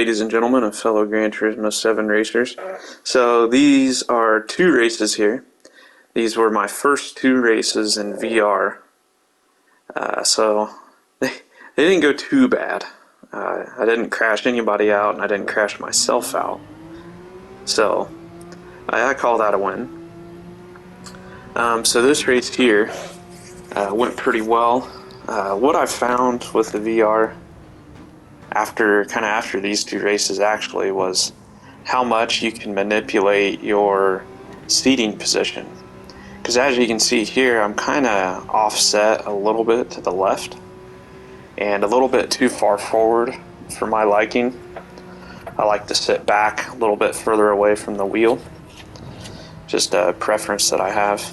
ladies and gentlemen of fellow Gran Turismo 7 racers. So these are two races here. These were my first two races in VR. So they didn't go too bad. I didn't crash anybody out, and I didn't crash myself out. So I call that a win. So this race here went pretty well. What I found with the VR after these two races actually was how much you can manipulate your seating position. Because as you can see here, I'm kind of offset a little bit to the left and a little bit too far forward for my liking. I like to sit back a little bit further away from the wheel. Just a preference that I have.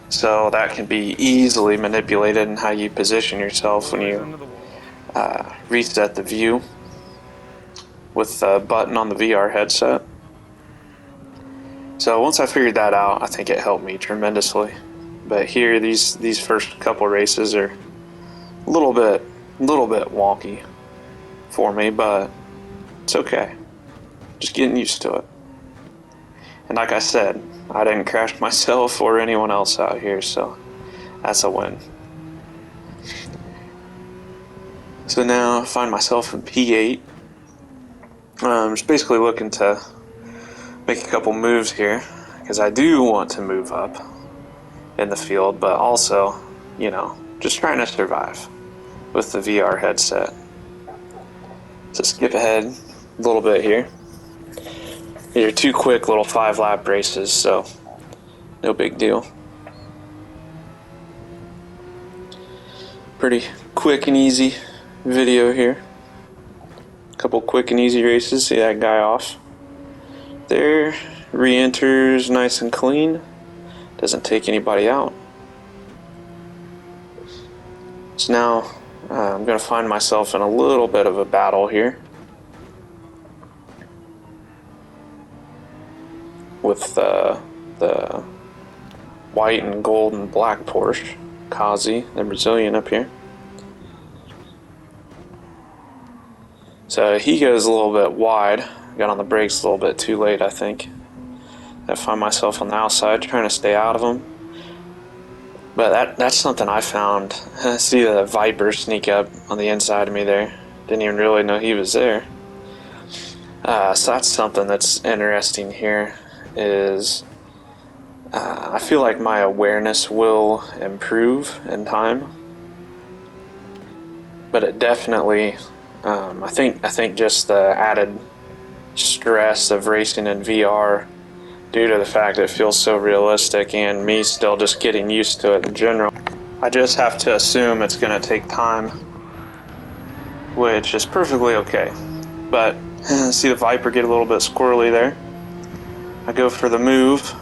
So that can be easily manipulated in how you position yourself when you reset the view with the button on the VR headset. So once I figured that out, I think it helped me tremendously. But here, these first couple races are a little bit wonky for me, but it's okay. Just getting used to it. And like I said, I didn't crash myself or anyone else out here, so that's a win. So now I find myself in P8. Just basically looking to make a couple moves here, because I do want to move up in the field, but also, you know, just trying to survive with the VR headset. So skip ahead a little bit here. These are two quick little 5-lap races, so no big deal. Pretty quick and easy video here. Couple quick and easy races. See that guy off there, re-enters nice and clean, doesn't take anybody out. So now I'm going to find myself in a little bit of a battle here with the white and gold and black Porsche, Kazi, the Brazilian up here. So he goes a little bit wide. Got on the brakes a little bit too late, I think. I find myself on the outside trying to stay out of him. But that's something I found. I see the Viper sneak up on the inside of me there. Didn't even really know he was there. So that's something that's interesting here is I feel like my awareness will improve in time. But it definitely, I think just the added stress of racing in VR due to the fact that it feels so realistic and me still just getting used to it in general. I just have to assume it's going to take time, which is perfectly okay. But see the Viper get a little bit squirrely there. I go for the move.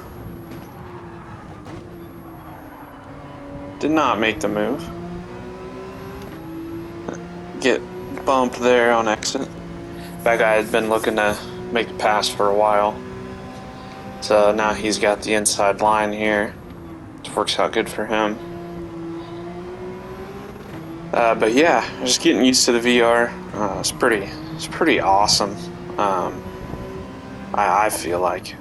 Did not make the move. Get bumped there on exit. That guy had been looking to make a pass for a while. So now he's got the inside line here. It works out good for him. But yeah, just getting used to the VR. It's pretty awesome. I feel like.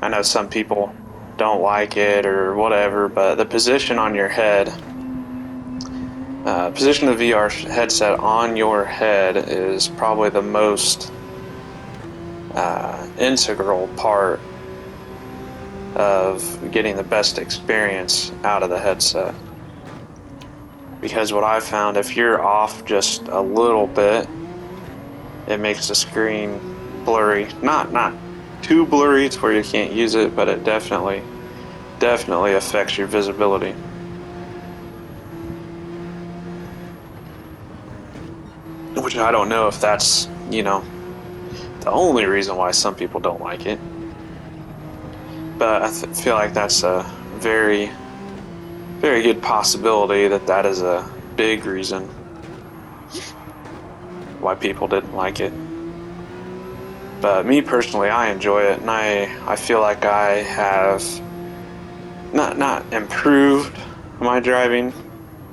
I know some people don't like it or whatever, but the position on your head, position of the VR headset on your head is probably the most integral part of getting the best experience out of the headset. Because what I found, if you're off just a little bit, it makes the screen blurry. Not too blurry to where you can't use it, but it definitely affects your visibility. Which I don't know if that's, you know, the only reason why some people don't like it. But I feel like that's a very good possibility that is a big reason why people didn't like it. But me personally, I enjoy it, and I feel like I have not improved my driving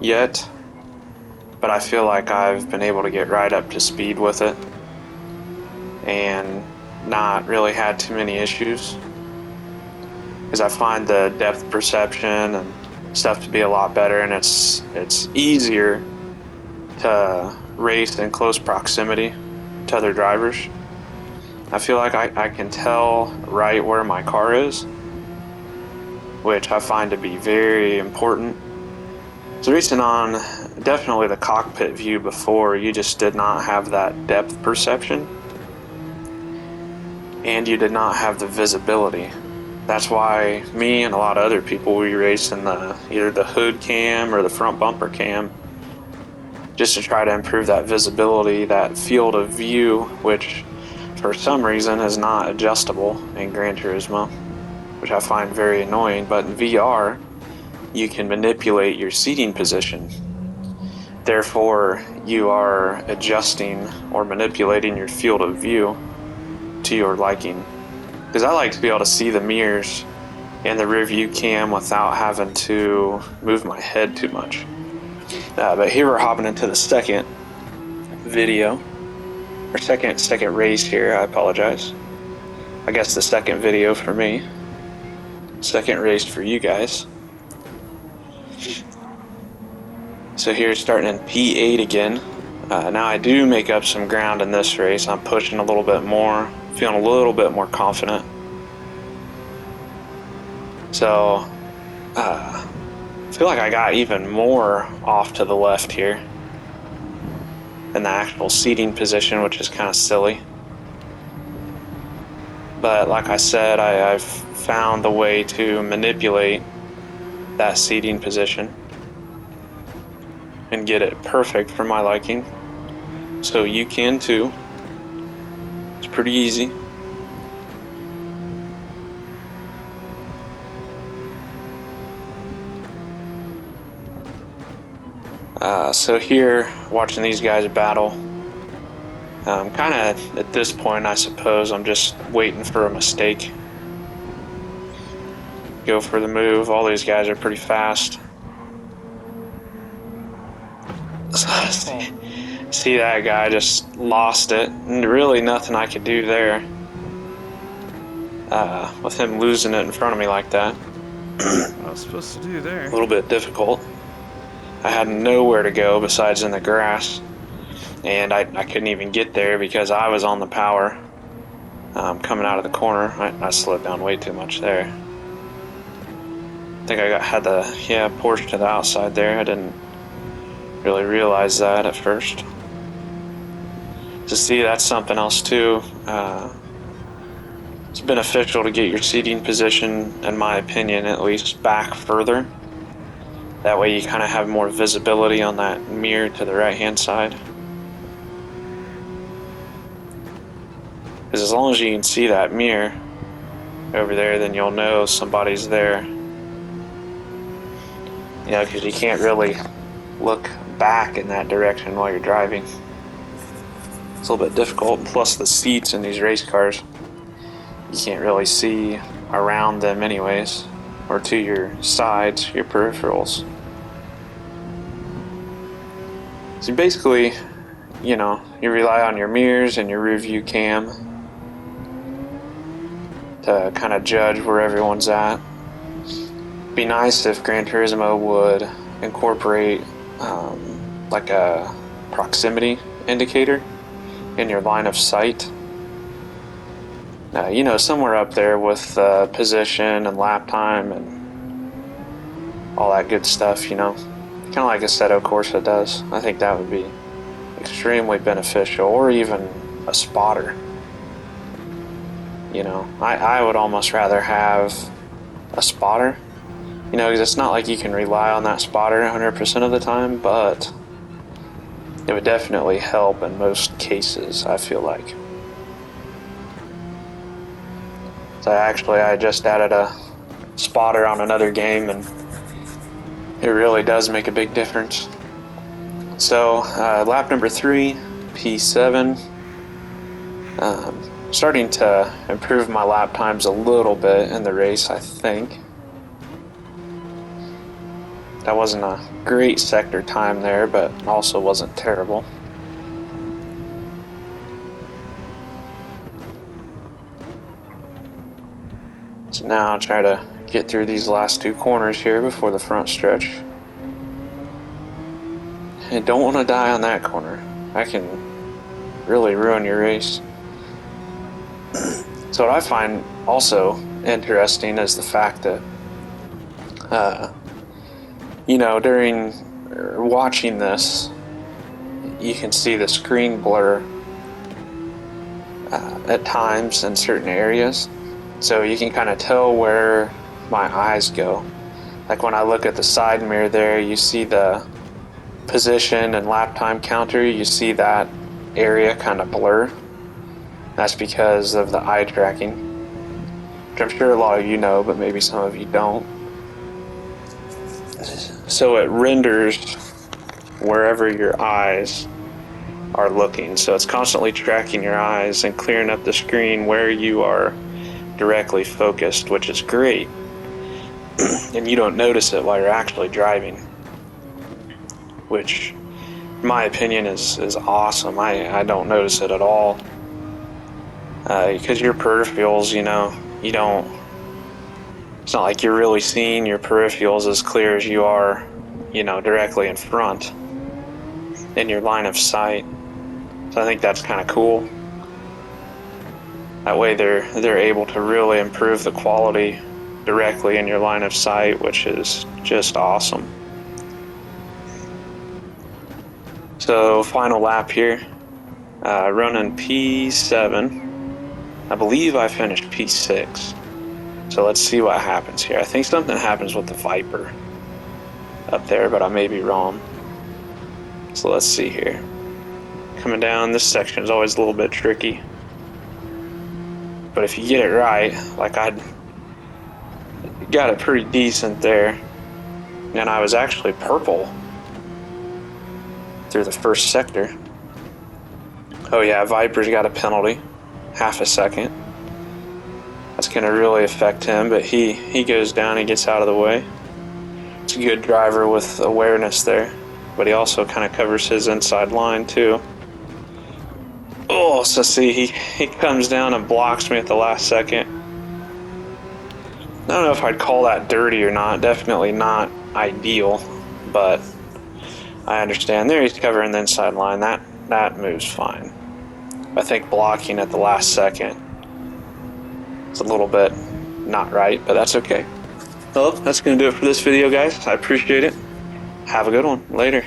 yet, but I feel like I've been able to get right up to speed with it. and not really had too many issues, because I find the depth perception and stuff to be a lot better, and it's easier to race in close proximity to other drivers. I feel like I can tell right where my car is, which I find to be very important. So racing on definitely the cockpit view before, you just did not have that depth perception, and you did not have the visibility. That's why me and a lot of other people, we race in either the hood cam or the front bumper cam, just to try to improve that visibility, that field of view, which for some reason is not adjustable in Gran Turismo, which I find very annoying. But in VR, you can manipulate your seating position. Therefore, you are adjusting or manipulating your field of view to your liking. Because I like to be able to see the mirrors and the rear view cam without having to move my head too much. But here we're hopping into the second video, or second race here. I apologize. I guess the second video for me, second race for you guys. So here, starting in P8 again. Now I do make up some ground in this race. I'm pushing a little bit more, feeling a little bit more confident. So I feel like I got even more off to the left here in the actual seating position, which is kind of silly. But like I said, I've found the way to manipulate that seating position and get it perfect for my liking. So you can too. It's pretty easy. So here, watching these guys battle, kind of at this point, I suppose I'm just waiting for a mistake. Go for the move. All these guys are pretty fast. See that guy just lost it, and really nothing I could do there with him losing it in front of me like that. What I was supposed to do there. A little bit difficult. I had nowhere to go besides in the grass, and I couldn't even get there because I was on the power coming out of the corner. I slowed down way too much there. I think I had the Porsche to the outside there. I didn't really realize that at first. To see, that's something else too. It's beneficial to get your seating position, in my opinion, at least back further. That way you kind of have more visibility on that mirror to the right hand side. Because as long as you can see that mirror over there, then you'll know somebody's there. You know, because you can't really look back in that direction while you're driving. It's a little bit difficult. Plus the seats in these race cars, you can't really see around them anyways, or to your sides, your peripherals. So basically, you know, you rely on your mirrors and your rear view cam to kind of judge where everyone's at. Be nice if Gran Turismo would incorporate like a proximity indicator in your line of sight. You know, somewhere up there with position and lap time and all that good stuff, you know. Kind of like Assetto Corsa does. I think that would be extremely beneficial, or even a spotter. You know, I would almost rather have a spotter, you know, because it's not like you can rely on that spotter 100% of the time, but it would definitely help in most cases, I feel like. So I just added a spotter on another game, and it really does make a big difference. So lap number 3, P7. Starting to improve my lap times a little bit in the race, I think. That wasn't a great sector time there, but also wasn't terrible. So now I'll try to get through these last 2 corners here before the front stretch. And don't want to die on that corner. That can really ruin your race. So what I find also interesting is the fact that, during watching this, you can see the screen blur at times in certain areas. So you can kind of tell where my eyes go. Like when I look at the side mirror there, you see the position and lap time counter, you see that area kind of blur. That's because of the eye tracking, which I'm sure a lot of you know, but maybe some of you don't. So it renders wherever your eyes are looking. So it's constantly tracking your eyes and clearing up the screen where you are directly focused, which is great. And you don't notice it while you're actually driving, which in my opinion is awesome. I don't notice it at all. Because your peripherals, you don't, it's not like you're really seeing your peripherals as clear as you are, directly in front in your line of sight. So I think that's kind of cool. That way they're able to really improve the quality directly in your line of sight, which is just awesome. So final lap here, running P7. I believe I finished P6. So let's see what happens here. I think something happens with the Viper up there, but I may be wrong. So let's see here. Coming down, this section is always a little bit tricky. But if you get it right, like I got it pretty decent there. And I was actually purple through the first sector. Oh yeah, Viper's got a penalty. Half a second. That's going to really affect him, but he goes down, he gets out of the way. It's a good driver with awareness there, but he also kind of covers his inside line too. Oh, so see, he comes down and blocks me at the last second. I don't know if I'd call that dirty or not. Definitely not ideal, but I understand. There he's covering the inside line. That moves fine. I think blocking at the last second, it's a little bit not right, but that's okay. Well, that's going to do it for this video, guys. I appreciate it. Have a good one. Later.